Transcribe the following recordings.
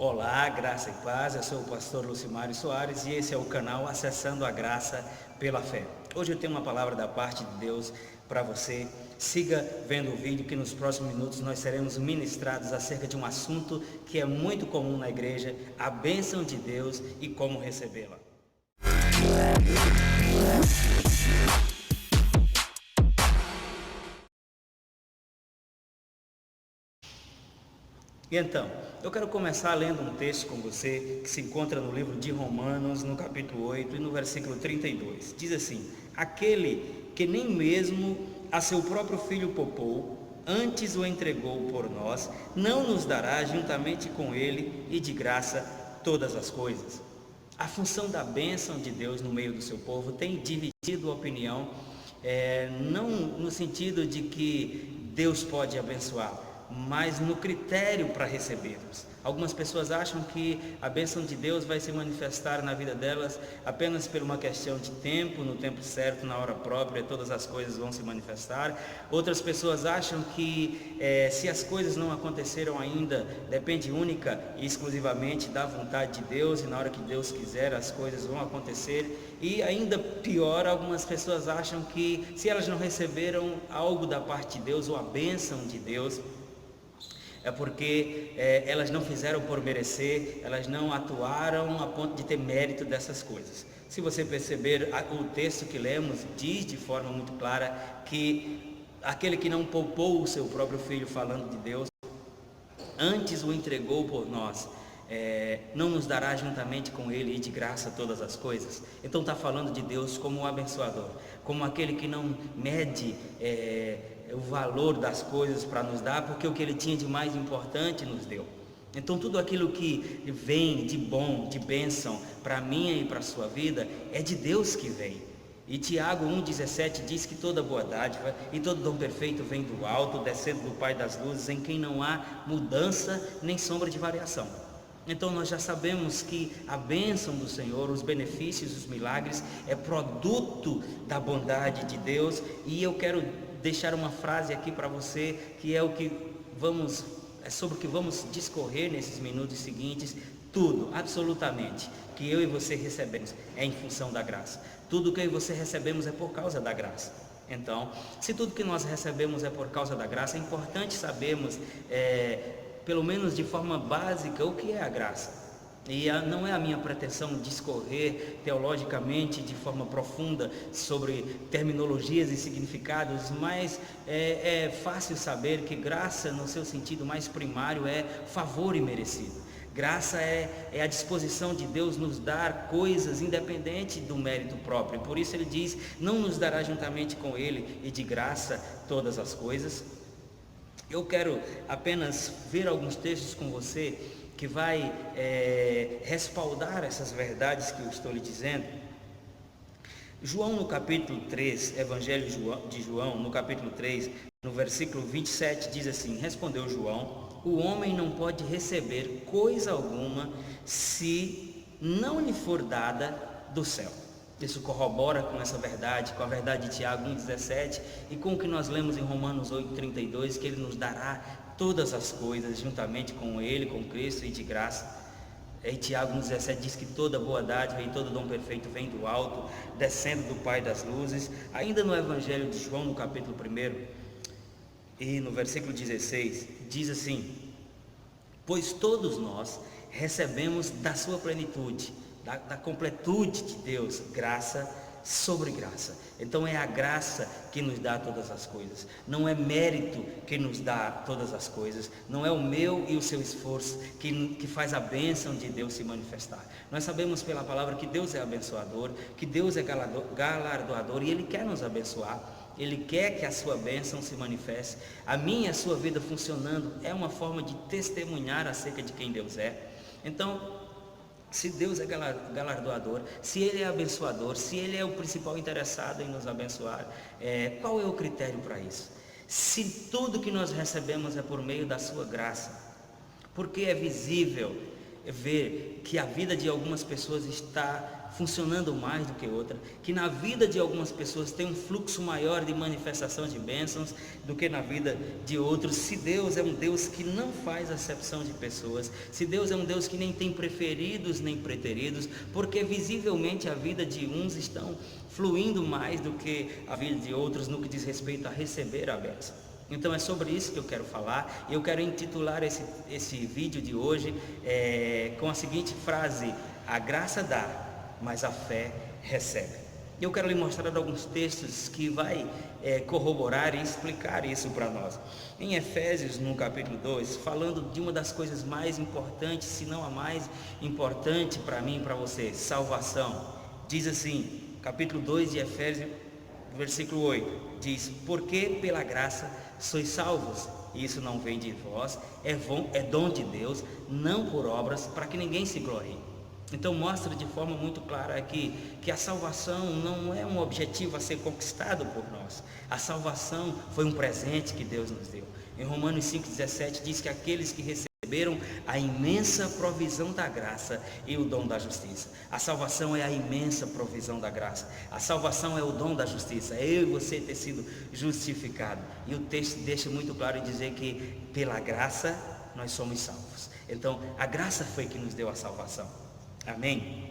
Olá, graça e paz, eu sou o pastor Lucimário Soares e esse é o canal Acessando a Graça pela Fé. Hoje eu tenho uma palavra da parte de Deus para você. Siga vendo o vídeo que nos próximos minutos nós seremos ministrados acerca de um assunto que é muito comum na igreja, a bênção de Deus e como recebê-la. E então, eu quero começar lendo um texto com você que se encontra no livro de Romanos, no capítulo 8 e no versículo 32. Diz assim: aquele que nem mesmo a seu próprio filho poupou, antes o entregou por nós, não nos dará juntamente com ele e de graça todas as coisas. A função da bênção de Deus no meio do seu povo tem dividido a opinião, não no sentido de que Deus pode abençoar, mas no critério para recebermos. Algumas pessoas acham que a bênção de Deus vai se manifestar na vida delas apenas por uma questão de tempo, no tempo certo, na hora própria, todas as coisas vão se manifestar. Outras pessoas acham que se as coisas não aconteceram ainda, depende única e exclusivamente da vontade de Deus, e na hora que Deus quiser as coisas vão acontecer. E ainda pior, algumas pessoas acham que se elas não receberam algo da parte de Deus ou a bênção de Deus, é porque elas não fizeram por merecer, elas não atuaram a ponto de ter mérito dessas coisas. Se você perceber, o texto que lemos diz de forma muito clara que aquele que não poupou o seu próprio filho, falando de Deus, antes o entregou por nós, não nos dará juntamente com ele e de graça todas as coisas. Então está falando de Deus como o abençoador, como aquele que não mede o valor das coisas para nos dar, porque o que ele tinha de mais importante nos deu. Então tudo aquilo que vem de bom, de bênção para a minha e para a sua vida, é de Deus que vem. E Tiago 1,17 diz que toda boa dádiva e todo dom perfeito vem do alto, descendo do Pai das luzes, em quem não há mudança nem sombra de variação. Então nós já sabemos que a bênção do Senhor, os benefícios, os milagres, é produto da bondade de Deus. E eu quero deixar uma frase aqui para você, que é sobre o que vamos discorrer nesses minutos seguintes. Tudo, absolutamente, que eu e você recebemos é em função da graça. Tudo que eu e você recebemos é por causa da graça. Então, se tudo que nós recebemos é por causa da graça, é importante sabermos, pelo menos de forma básica, o que é a graça. E não é a minha pretensão discorrer teologicamente de forma profunda sobre terminologias e significados, mas é fácil saber que graça, no seu sentido mais primário, é favor imerecido. Graça é a disposição de Deus nos dar coisas independente do mérito próprio. Por isso ele diz: não nos dará juntamente com ele e de graça todas as coisas. Eu quero apenas ver alguns textos com você que vai respaldar essas verdades que eu estou lhe dizendo. João no capítulo 3, Evangelho de João, no capítulo 3, no versículo 27, diz assim: respondeu João: o homem não pode receber coisa alguma se não lhe for dada do céu. Isso corrobora com essa verdade, com a verdade de Tiago 1,17 e com o que nós lemos em Romanos 8,32, que ele nos dará todas as coisas juntamente com ele, com Cristo e de graça. Em Tiago 1,17 diz que toda boa dádiva e todo dom perfeito vem do alto, descendo do Pai das luzes. Ainda no Evangelho de João, no capítulo 1 e no versículo 16, diz assim: pois todos nós recebemos da sua plenitude, da completude de Deus, graça sobre graça. Então é a graça que nos dá todas as coisas, não é mérito que nos dá todas as coisas, não é o meu e o seu esforço que faz a bênção de Deus se manifestar. Nós sabemos pela palavra que Deus é abençoador, que Deus é galardoador, e Ele quer nos abençoar. Ele quer que a sua bênção se manifeste. A minha e a sua vida funcionando é uma forma de testemunhar acerca de quem Deus é. Então, se Deus é galardoador, se Ele é abençoador, se Ele é o principal interessado em nos abençoar, qual é o critério para isso? Se tudo que nós recebemos é por meio da sua graça, porque é visível ver que a vida de algumas pessoas está funcionando mais do que outra, que na vida de algumas pessoas tem um fluxo maior de manifestação de bênçãos do que na vida de outros. Se Deus é um Deus que não faz acepção de pessoas, se Deus é um Deus que nem tem preferidos nem preteridos, porque visivelmente a vida de uns estão fluindo mais do que a vida de outros no que diz respeito a receber a bênção. Então é sobre isso que eu quero falar, e eu quero intitular esse vídeo de hoje com a seguinte frase: a graça dá, mas a fé recebe. Eu quero lhe mostrar alguns textos que vai corroborar e explicar isso para nós. Em Efésios, no capítulo 2, falando de uma das coisas mais importantes, se não a mais importante para mim e para você, salvação. Diz assim, capítulo 2 de Efésios, versículo 8, diz: porque pela graça sois salvos, e isso não vem de vós, é dom de Deus, não por obras, para que ninguém se glorie. Então mostra de forma muito clara aqui que a salvação não é um objetivo a ser conquistado por nós. A salvação foi um presente que Deus nos deu. Em Romanos 5,17 diz que aqueles que receberam a imensa provisão da graça e o dom da justiça. A salvação é a imensa provisão da graça. A salvação é o dom da justiça. É eu e você ter sido justificado. E o texto deixa muito claro em dizer que pela graça nós somos salvos. Então a graça foi que nos deu a salvação. Amém?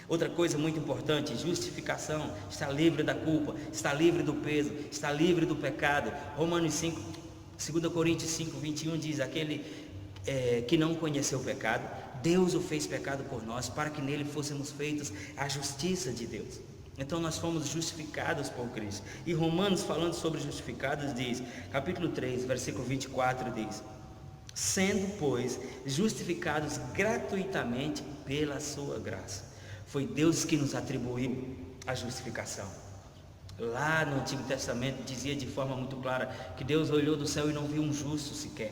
Outra coisa muito importante: justificação. Está livre da culpa, está livre do peso, está livre do pecado. Romanos 5, 2 Coríntios 5, 21 diz: aquele que não conheceu o pecado, Deus o fez pecado por nós, para que nele fôssemos feitos a justiça de Deus. Então nós fomos justificados por Cristo. E Romanos, falando sobre justificados, diz, capítulo 3, versículo 24, diz: sendo, pois, justificados gratuitamente pela sua graça. Foi Deus que nos atribuiu a justificação. Lá no Antigo Testamento dizia de forma muito clara que Deus olhou do céu e não viu um justo sequer.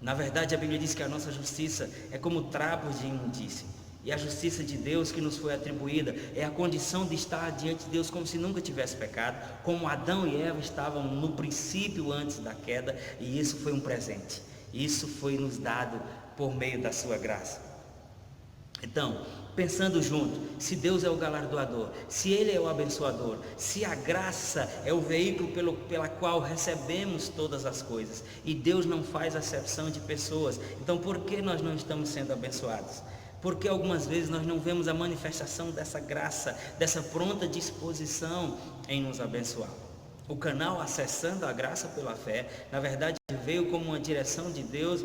Na verdade, a Bíblia diz que a nossa justiça é como trapos de imundície. E a justiça de Deus que nos foi atribuída é a condição de estar diante de Deus como se nunca tivesse pecado, como Adão e Eva estavam no princípio antes da queda, e isso foi um presente. Isso foi nos dado por meio da sua graça. Então, pensando junto, se Deus é o galardoador, se Ele é o abençoador, se a graça é o veículo pela qual recebemos todas as coisas, e Deus não faz acepção de pessoas, então por que nós não estamos sendo abençoados? Porque algumas vezes nós não vemos a manifestação dessa graça, dessa pronta disposição em nos abençoar. O canal Acessando a Graça pela Fé, na verdade, veio como uma direção de Deus,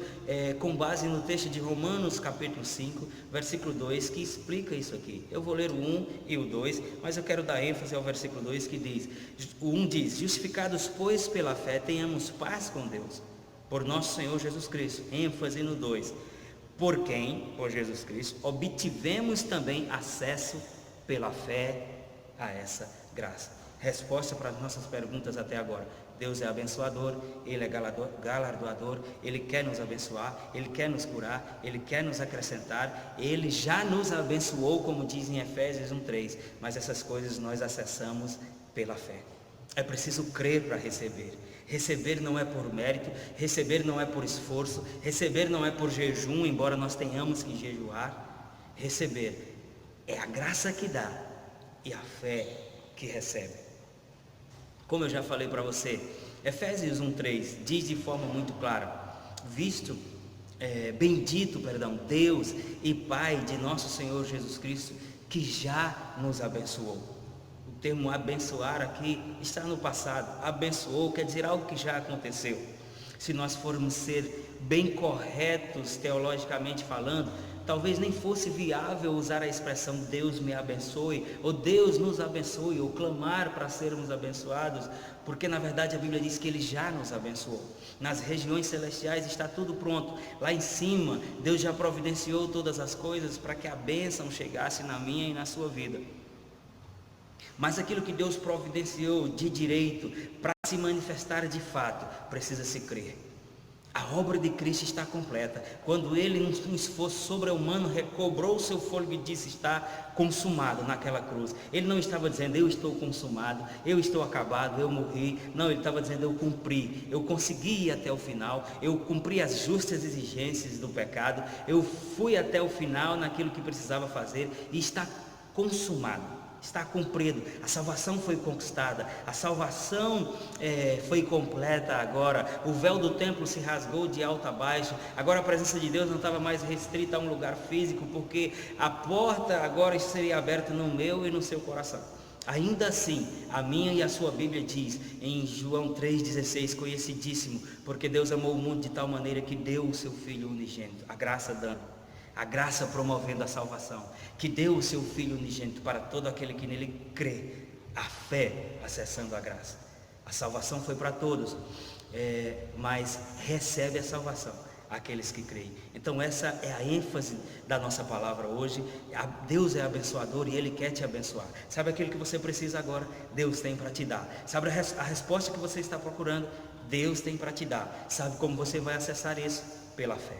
com base no texto de Romanos capítulo 5, versículo 2, que explica isso aqui. Eu vou ler o 1 e o 2, mas eu quero dar ênfase ao versículo 2, que diz, o 1 diz: justificados, pois, pela fé, tenhamos paz com Deus, por nosso Senhor Jesus Cristo. ênfase no 2, por quem, por Jesus Cristo, obtivemos também acesso pela fé a essa graça. Resposta para as nossas perguntas até agora: Deus é abençoador, Ele é galardoador, Ele quer nos abençoar, Ele quer nos curar, Ele quer nos acrescentar, Ele já nos abençoou, como diz em Efésios 1:3, mas essas coisas nós acessamos pela fé. É preciso crer para receber. Receber não é por mérito, receber não é por esforço, receber não é por jejum, embora nós tenhamos que jejuar. Receber é a graça que dá e a fé que recebe. Como eu já falei para você, Efésios 1:3 diz de forma muito clara: bendito, Deus e Pai de nosso Senhor Jesus Cristo, que já nos abençoou. O termo abençoar aqui está no passado. Abençoou quer dizer algo que já aconteceu. Se nós formos ser bem corretos teologicamente falando, talvez nem fosse viável usar a expressão Deus me abençoe, ou Deus nos abençoe, ou clamar para sermos abençoados, porque na verdade a Bíblia diz que Ele já nos abençoou. Nas regiões celestiais está tudo pronto. Lá em cima, Deus já providenciou todas as coisas para que a bênção chegasse na minha e na sua vida. Mas aquilo que Deus providenciou de direito para se manifestar de fato, precisa se crer. A obra de Cristo está completa. Quando ele, num esforço sobre-humano, recobrou o seu fôlego e disse: está consumado, naquela cruz. Ele não estava dizendo: eu estou consumado, eu estou acabado, eu morri. Não, ele estava dizendo: eu cumpri, eu consegui ir até o final, eu cumpri as justas exigências do pecado, eu fui até o final naquilo que precisava fazer e está consumado. Está cumprido, a salvação foi conquistada, a salvação foi completa agora. O véu do templo se rasgou de alto a baixo. Agora a presença de Deus não estava mais restrita a um lugar físico, porque a porta agora seria aberta no meu e no seu coração. Ainda assim, a minha e a sua Bíblia diz em João 3,16, conhecidíssimo: porque Deus amou o mundo de tal maneira que deu o seu Filho unigênito, a graça dando, a graça promovendo a salvação, que deu o seu Filho unigênito para todo aquele que nele crê, a fé acessando a graça. A salvação foi para todos, mas recebe a salvação aqueles que creem. Então essa é a ênfase da nossa palavra hoje. Deus é abençoador e Ele quer te abençoar. Sabe aquilo que você precisa agora? Deus tem para te dar. Sabe a resposta que você está procurando? Deus tem para te dar. Sabe como você vai acessar isso? Pela fé.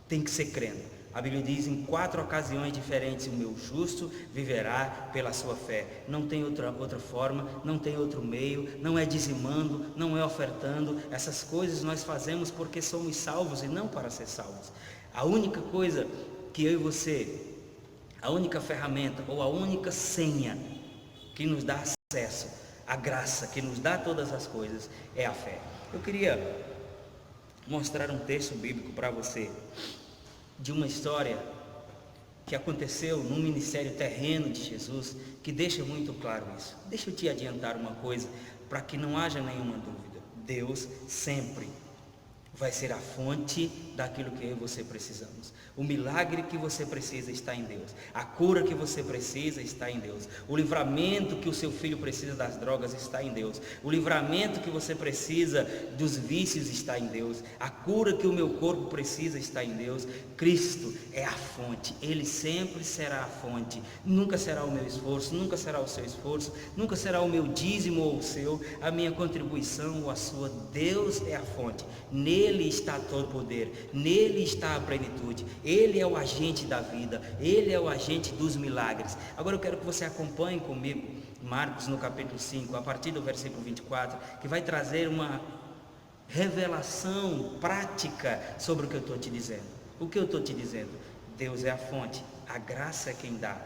Tem que ser crendo. A Bíblia diz em 4 ocasiões diferentes: o meu justo viverá pela sua fé. Não tem outra forma, não tem outro meio, não é dizimando, não é ofertando. Essas coisas nós fazemos porque somos salvos e não para ser salvos. A única coisa que eu e você, a única ferramenta ou a única senha que nos dá acesso à graça, que nos dá todas as coisas, é a fé. Eu queria mostrar um texto bíblico para você, de uma história que aconteceu no ministério terreno de Jesus, que deixa muito claro isso. Deixa eu te adiantar uma coisa, para que não haja nenhuma dúvida: Deus sempre vai ser a fonte daquilo que eu e você precisamos. O milagre que você precisa está em Deus. A cura que você precisa está em Deus. O livramento que o seu filho precisa das drogas está em Deus. O livramento que você precisa dos vícios está em Deus. A cura que o meu corpo precisa está em Deus. Cristo é a fonte. Ele sempre será a fonte. Nunca será o meu esforço, nunca será o seu esforço, nunca será o meu dízimo ou o seu, a minha contribuição ou a sua. Deus é a fonte. Nele está todo o poder, nele está a plenitude. Ele é o agente da vida, ele é o agente dos milagres. Agora eu quero que você acompanhe comigo Marcos no capítulo 5, a partir do versículo 24, que vai trazer uma revelação prática sobre o que eu estou te dizendo. O que eu estou te dizendo? Deus é a fonte, a graça é quem dá.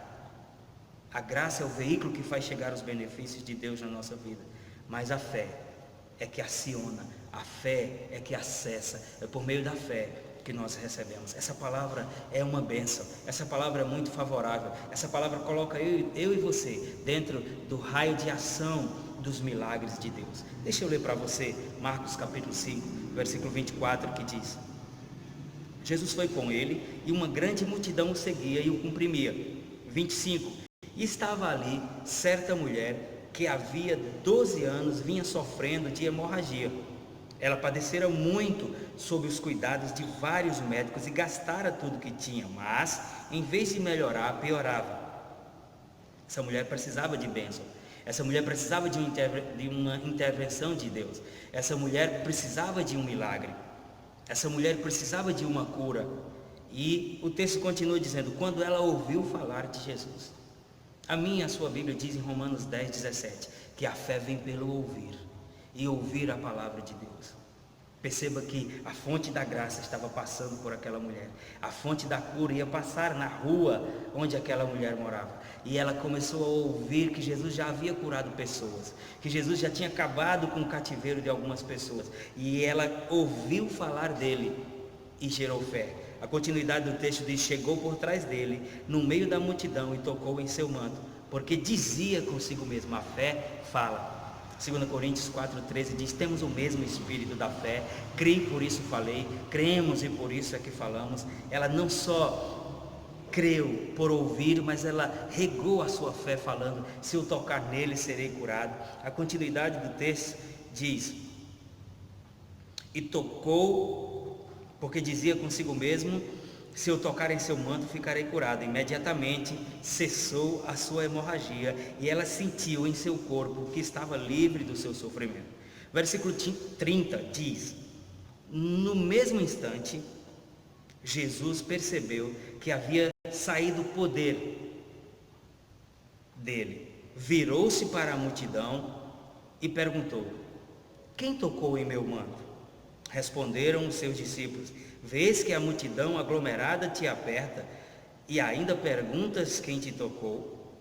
A graça é o veículo que faz chegar os benefícios de Deus na nossa vida, mas a fé é que aciona, a fé é que acessa, é por meio da fé que nós recebemos. Essa palavra é uma bênção, essa palavra é muito favorável, essa palavra coloca eu e você dentro do raio de ação dos milagres de Deus. Deixa eu ler para você Marcos capítulo 5, versículo 24, que diz: Jesus foi com ele e uma grande multidão o seguia e o comprimia. 25, e estava ali certa mulher que havia 12 anos vinha sofrendo de hemorragia. Ela padecera muito sob os cuidados de vários médicos e gastara tudo que tinha, mas em vez de melhorar, piorava. Essa mulher precisava de bênção, essa mulher precisava de uma intervenção de Deus, essa mulher precisava de um milagre, essa mulher precisava de uma cura. E o texto continua dizendo: quando ela ouviu falar de Jesus. A minha e a sua Bíblia diz em Romanos 10, 17, que a fé vem pelo ouvir, e ouvir a palavra de Deus. Perceba que a fonte da graça estava passando por aquela mulher, a fonte da cura ia passar na rua onde aquela mulher morava, e ela começou a ouvir que Jesus já havia curado pessoas, que Jesus já tinha acabado com o cativeiro de algumas pessoas, e ela ouviu falar dele e gerou fé. A continuidade do texto diz: chegou por trás dele, no meio da multidão, e tocou em seu manto, porque dizia consigo mesmo: a fé fala. 2 Coríntios 4,13 diz: temos o mesmo espírito da fé, creio, por isso falei, cremos e por isso é que falamos. Ela não só creu por ouvir, mas ela regou a sua fé falando: se eu tocar nele serei curado. A continuidade do texto diz: e tocou, porque dizia consigo mesmo: se eu tocar em seu manto ficarei curado. Imediatamente cessou a sua hemorragia e ela sentiu em seu corpo que estava livre do seu sofrimento. Versículo 30 diz: No mesmo instante, Jesus percebeu que havia saído o poder dele. Virou-se para a multidão e perguntou: quem tocou em meu manto? Responderam os seus discípulos: vês que a multidão aglomerada te aperta e ainda perguntas quem te tocou?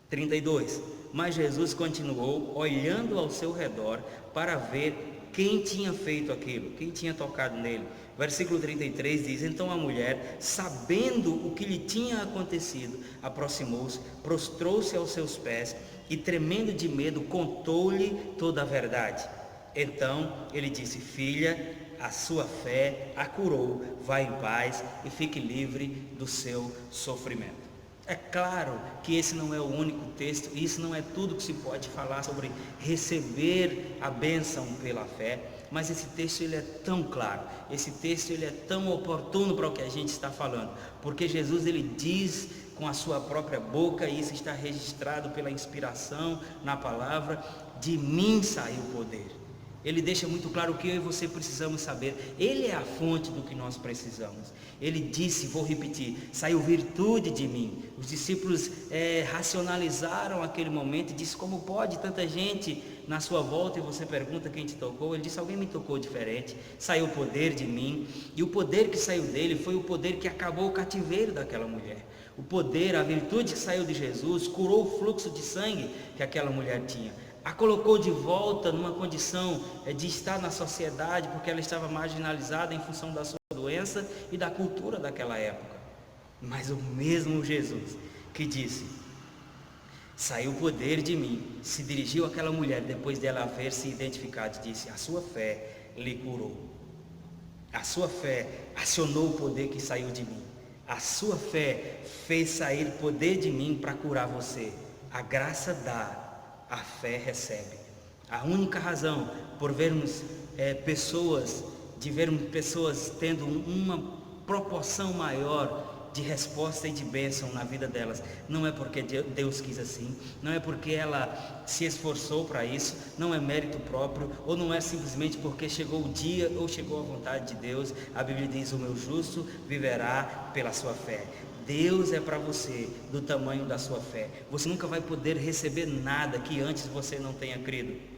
32. Mas Jesus continuou olhando ao seu redor para ver quem tinha feito aquilo, quem tinha tocado nele. Versículo 33 diz: então a mulher, sabendo o que lhe tinha acontecido, aproximou-se, prostrou-se aos seus pés e, tremendo de medo, contou-lhe toda a verdade. Então ele disse: filha, a sua fé a curou, vá em paz e fique livre do seu sofrimento. É claro que esse não é o único texto, isso não é tudo que se pode falar sobre receber a bênção pela fé, mas esse texto ele é tão claro, esse texto ele é tão oportuno para o que a gente está falando, porque Jesus ele diz com a sua própria boca, e isso está registrado pela inspiração na palavra: de mim saiu o poder. Ele deixa muito claro o que eu e você precisamos saber. Ele é a fonte do que nós precisamos. Ele disse, vou repetir: saiu virtude de mim. Os discípulos racionalizaram aquele momento e disse: como pode tanta gente na sua volta e você pergunta quem te tocou? Ele disse: alguém me tocou diferente, saiu o poder de mim. E o poder que saiu dele foi o poder que acabou o cativeiro daquela mulher. O poder, a virtude que saiu de Jesus curou o fluxo de sangue que aquela mulher tinha. A colocou de volta numa condição de estar na sociedade, porque ela estava marginalizada em função da sua doença e da cultura daquela época. Mas o mesmo Jesus que disse: saiu o poder de mim, se dirigiu àquela mulher depois dela haver se identificado e disse: a sua fé lhe curou. A sua fé acionou o poder que saiu de mim. A sua fé fez sair poder de mim para curar você. A graça dá, a fé recebe. A única razão por vermos pessoas tendo uma proporção maior de resposta e de bênção na vida delas, não é porque Deus quis assim, não é porque ela se esforçou para isso, não é mérito próprio, ou não é simplesmente porque chegou o dia ou chegou a vontade de Deus. A Bíblia diz: o meu justo viverá pela sua fé. Deus é para você do tamanho da sua fé. Você nunca vai poder receber nada que antes você não tenha crido.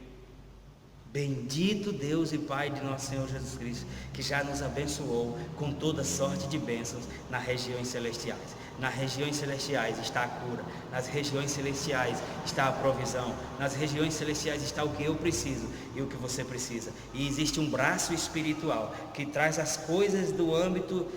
Bendito Deus e Pai de nosso Senhor Jesus Cristo, que já nos abençoou com toda sorte de bênçãos nas regiões celestiais. Nas regiões celestiais está a cura, nas regiões celestiais está a provisão, nas regiões celestiais está o que eu preciso e o que você precisa. E existe um braço espiritual que traz as coisas do âmbito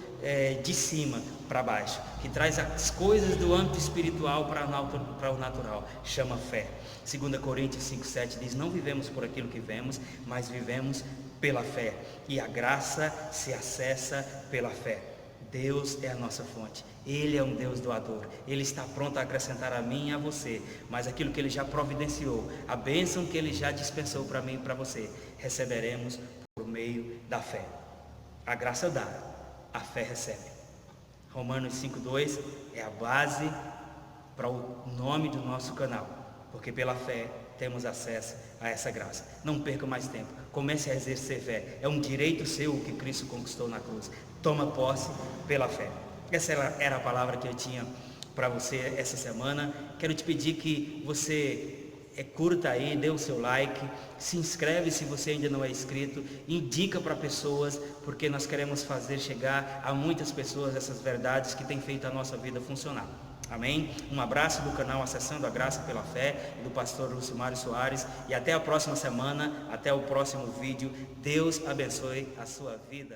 de cima para baixo, que traz as coisas do âmbito espiritual para o natural, chama fé. 2 Coríntios 5,7 diz: não vivemos por aquilo que vemos, mas vivemos pela fé, e a graça se acessa pela fé. Deus é a nossa fonte, Ele é um Deus doador, Ele está pronto a acrescentar a mim e a você, mas aquilo que Ele já providenciou, a bênção que Ele já dispensou para mim e para você, receberemos por meio da fé. A graça dá, a fé recebe. Romanos 5,2 é a base para o nome do nosso canal, porque pela fé temos acesso a essa graça. Não perca mais tempo, comece a exercer fé, é um direito seu que Cristo conquistou na cruz. Toma posse pela fé. Essa era a palavra que eu tinha para você essa semana. Quero te pedir que você curta aí, dê o seu like, se inscreve se você ainda não é inscrito, indica para pessoas, porque nós queremos fazer chegar a muitas pessoas essas verdades que têm feito a nossa vida funcionar. Amém? Um abraço do canal Acessando a Graça pela Fé, do pastor Lucimar Soares, e até a próxima semana, até o próximo vídeo. Deus abençoe a sua vida.